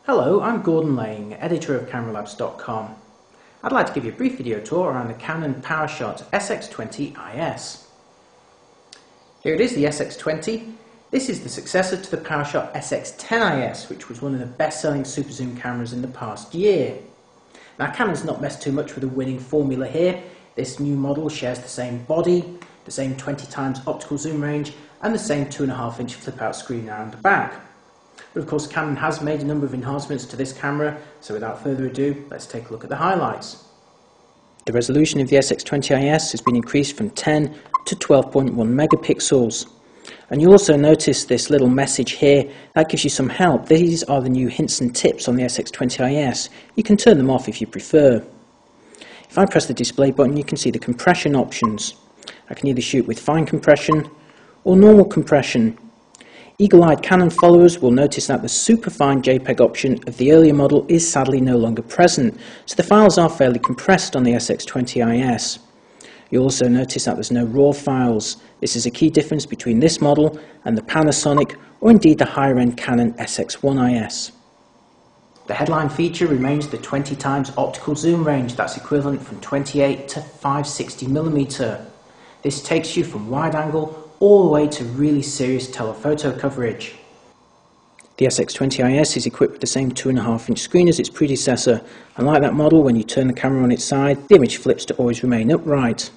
Hello, I'm Gordon Lang, editor of CameraLabs.com. I'd like to give you a brief video tour around the Canon PowerShot SX20 IS. Here it is, the SX20. This is the successor to the PowerShot SX10 IS, which was one of the best-selling super zoom cameras in the past year. Now, Canon's not messed too much with the winning formula here. This new model shares the same body, the same 20x optical zoom range, and the same 2.5-inch flip-out screen around the back. But of course, Canon has made a number of enhancements to this camera, so without further ado, let's take a look at the highlights. The resolution of the SX20 IS has been increased from 10 to 12.1 megapixels. And you'll also notice this little message here, that gives you some help. These are the new hints and tips on the SX20 IS. You can turn them off if you prefer. If I press the display button, you can see the compression options. I can either shoot with fine compression or normal compression. Eagle-eyed Canon followers will notice that the superfine JPEG option of the earlier model is sadly no longer present, so the files are fairly compressed on the SX20 IS. You'll also notice that there's no RAW files. This is a key difference between this model and the Panasonic, or indeed the higher-end Canon SX1 IS. The headline feature remains the 20x optical zoom range, that's equivalent from 28 to 560mm. This takes you from wide angle all the way to really serious telephoto coverage. The SX20 IS is equipped with the same 2.5-inch screen as its predecessor, and like that model, when you turn the camera on its side, the image flips to always remain upright.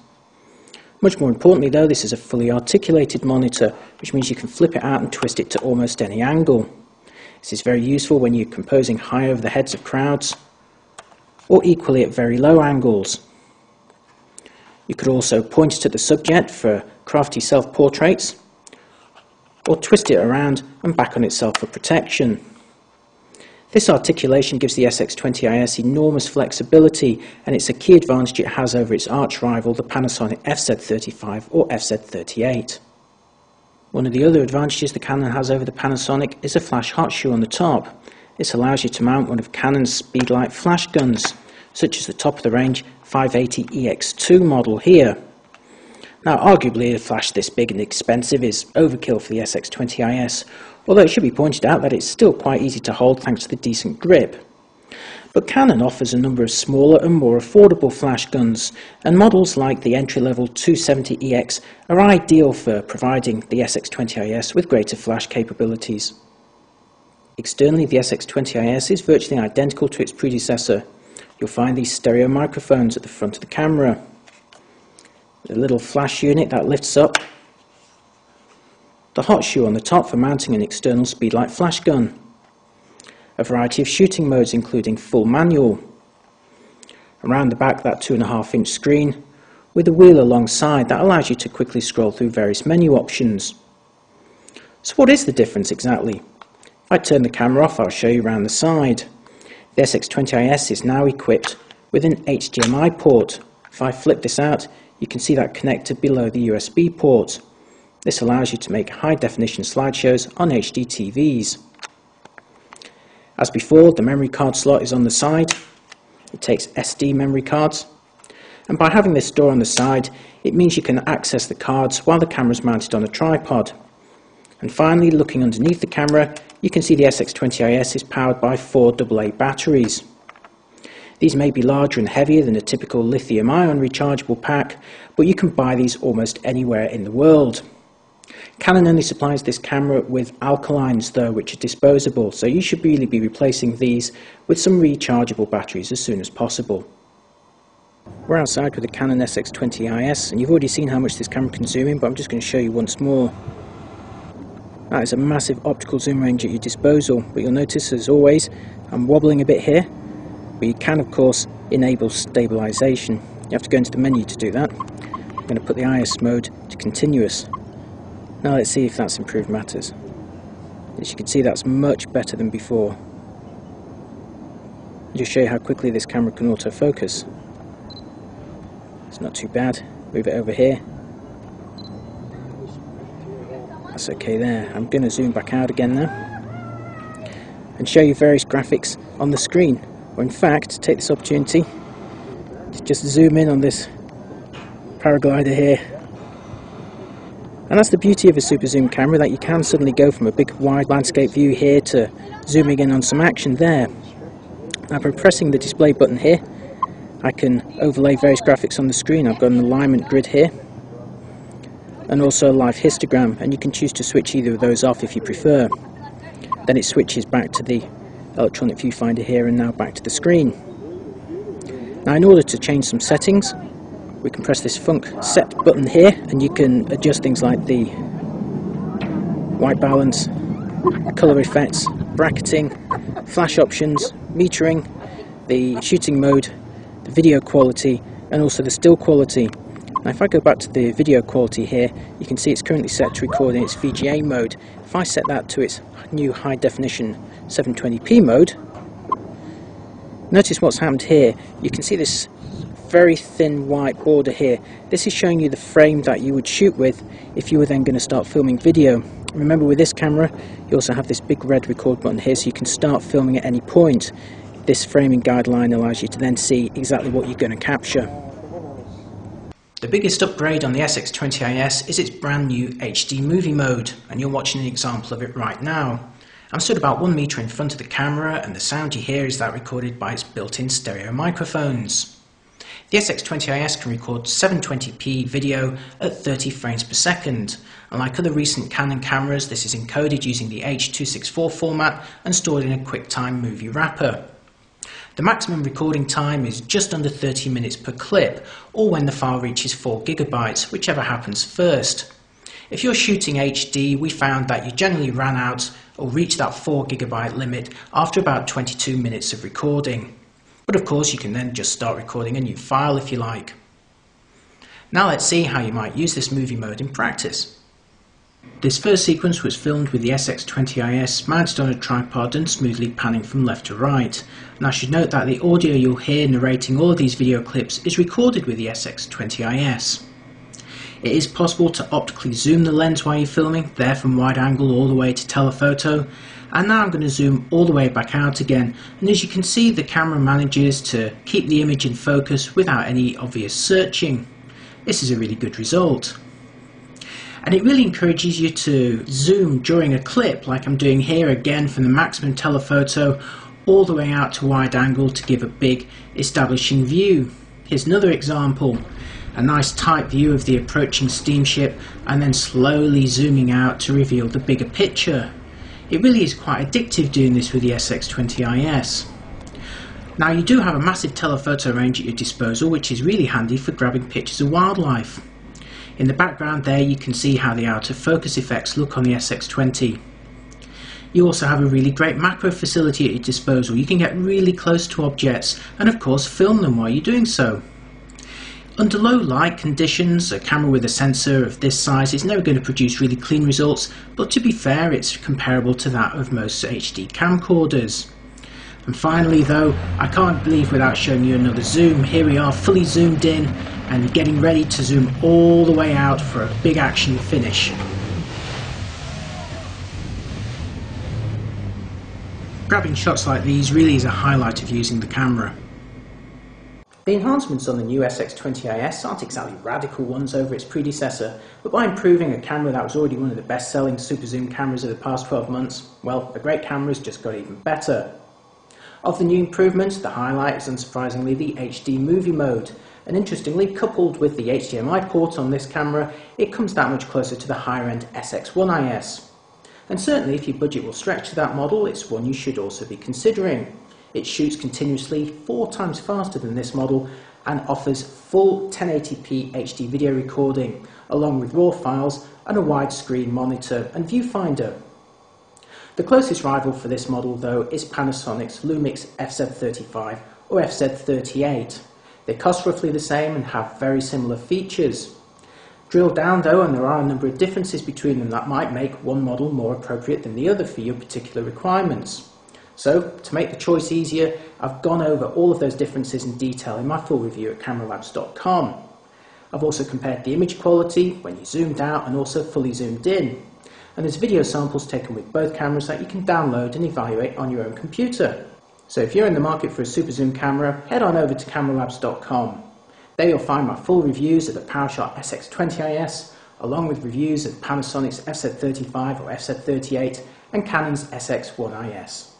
Much more importantly though, this is a fully articulated monitor, which means you can flip it out and twist it to almost any angle. This is very useful when you're composing high over the heads of crowds, or equally at very low angles. You could also point it at the subject for crafty self-portraits, or twist it around and back on itself for protection. This articulation gives the SX20 IS enormous flexibility, and it's a key advantage it has over its arch-rival, the Panasonic FZ35 or FZ38. One of the other advantages the Canon has over the Panasonic is a flash hot shoe on the top. This allows you to mount one of Canon's speedlight flash guns, such as the top-of-the-range 580EX2 model here. Now, arguably a flash this big and expensive is overkill for the SX20 IS, although it should be pointed out that it's still quite easy to hold thanks to the decent grip. But Canon offers a number of smaller and more affordable flash guns, and models like the entry-level 270EX are ideal for providing the SX20 IS with greater flash capabilities. Externally, the SX20 IS is virtually identical to its predecessor. You'll find these stereo microphones at the front of the camera, a little flash unit that lifts up, the hot shoe on the top for mounting an external speedlight flash gun, a variety of shooting modes including full manual, around the back that 2.5-inch screen with a wheel alongside that allows you to quickly scroll through various menu options. So what is the difference exactly? If I turn the camera off, I'll show you around the side. The SX20 IS is now equipped with an HDMI port. If I flip this out, you can see that connector below the USB port. This allows you to make high-definition slideshows on HD TVs. As before, the memory card slot is on the side. It takes SD memory cards. And by having this door on the side, it means you can access the cards while the camera is mounted on a tripod. And finally, looking underneath the camera, you can see the SX20 IS is powered by 4 AA batteries. These may be larger and heavier than a typical lithium-ion rechargeable pack, but you can buy these almost anywhere in the world. Canon only supplies this camera with alkalines though, which are disposable, so you should really be replacing these with some rechargeable batteries as soon as possible. We're outside with the Canon SX20 IS, and you've already seen how much this camera can zoom in, but I'm just going to show you once more. That is a massive optical zoom range at your disposal, but you'll notice, as always, I'm wobbling a bit here, but you can of course enable stabilization. You have to go into the menu to do that. I'm going to put the IS mode to continuous. Now let's see if that's improved matters. As you can see, that's much better than before. I'll just show you how quickly this camera can autofocus. It's not too bad. Move it over here. That's okay there. I'm going to zoom back out again now and show you various graphics on the screen, or in fact take this opportunity to just zoom in on this paraglider here And that's the beauty of a super zoom camera, that you can suddenly go from a big wide landscape view here to zooming in on some action there. Now by pressing the display button here, I can overlay various graphics on the screen. I've got an alignment grid here and also a live histogram, and you can choose to switch either of those off if you prefer. Then it switches back to the electronic viewfinder here and now back to the screen. Now in order to change some settings, we can press this Func Set button here, and you can adjust things like the white balance, colour effects, bracketing, flash options, metering, the shooting mode, the video quality, and also the still quality. Now if I go back to the video quality here, you can see it's currently set to record in its VGA mode. If I set that to its new high definition 720p mode, notice what's happened here. You can see this very thin white border here. This is showing you the frame that you would shoot with if you were then going to start filming video. Remember, with this camera you also have this big red record button here, so you can start filming at any point. This framing guideline allows you to then see exactly what you're going to capture. The biggest upgrade on the SX20 is its brand new HD movie mode, and you're watching an example of it right now. I'm stood about 1 metre in front of the camera, and the sound you hear is that recorded by its built-in stereo microphones. The SX20 can record 720p video at 30 frames per second. Unlike other recent Canon cameras, this is encoded using the H.264 format and stored in a QuickTime movie wrapper. The maximum recording time is just under 30 minutes per clip, or when the file reaches 4 GB, whichever happens first. If you're shooting HD, we found that you generally ran out or reached that 4 GB limit after about 22 minutes of recording. But of course you can then just start recording a new file if you like. Now let's see how you might use this movie mode in practice. This first sequence was filmed with the SX20 mounted on a tripod and smoothly panning from left to right. And I should note that the audio you'll hear narrating all of these video clips is recorded with the SX20. It is possible to optically zoom the lens while you're filming, there from wide angle all the way to telephoto. And now I'm going to zoom all the way back out again, and as you can see, the camera manages to keep the image in focus without any obvious searching. This is a really good result. And it really encourages you to zoom during a clip, like I'm doing here again from the maximum telephoto all the way out to wide angle to give a big establishing view. Here's another example. A nice tight view of the approaching steamship, and then slowly zooming out to reveal the bigger picture. It really is quite addictive doing this with the SX20 Now you do have a massive telephoto range at your disposal, which is really handy for grabbing pictures of wildlife. In the background there you can see how the out of focus effects look on the SX20. You also have a really great macro facility at your disposal. You can get really close to objects and of course film them while you're doing so. Under low light conditions, a camera with a sensor of this size is never going to produce really clean results, but to be fair, it's comparable to that of most HD camcorders. And finally though, I can't leave without showing you another zoom. Here we are, fully zoomed in and getting ready to zoom all the way out for a big action finish. Grabbing shots like these really is a highlight of using the camera. The enhancements on the new SX20 aren't exactly radical ones over its predecessor, but by improving a camera that was already one of the best-selling super zoom cameras of the past 12 months, well, a great camera's just got even better. Of the new improvements, the highlight is unsurprisingly the HD movie mode, and interestingly, coupled with the HDMI port on this camera, it comes that much closer to the higher-end SX1 IS. And certainly if your budget will stretch to that model, it's one you should also be considering. It shoots continuously 4 times faster than this model and offers full 1080p HD video recording, along with RAW files and a widescreen monitor and viewfinder. The closest rival for this model though is Panasonic's Lumix FZ35 or FZ38. They cost roughly the same and have very similar features. Drill down though, and there are a number of differences between them that might make one model more appropriate than the other for your particular requirements. So, to make the choice easier, I've gone over all of those differences in detail in my full review at cameralabs.com. I've also compared the image quality when you zoomed out and also fully zoomed in. And there's video samples taken with both cameras that you can download and evaluate on your own computer. So if you're in the market for a super zoom camera, head on over to cameralabs.com. There you'll find my full reviews of the PowerShot SX20 IS, along with reviews of Panasonic's FZ35 or FZ38 and Canon's SX1IS.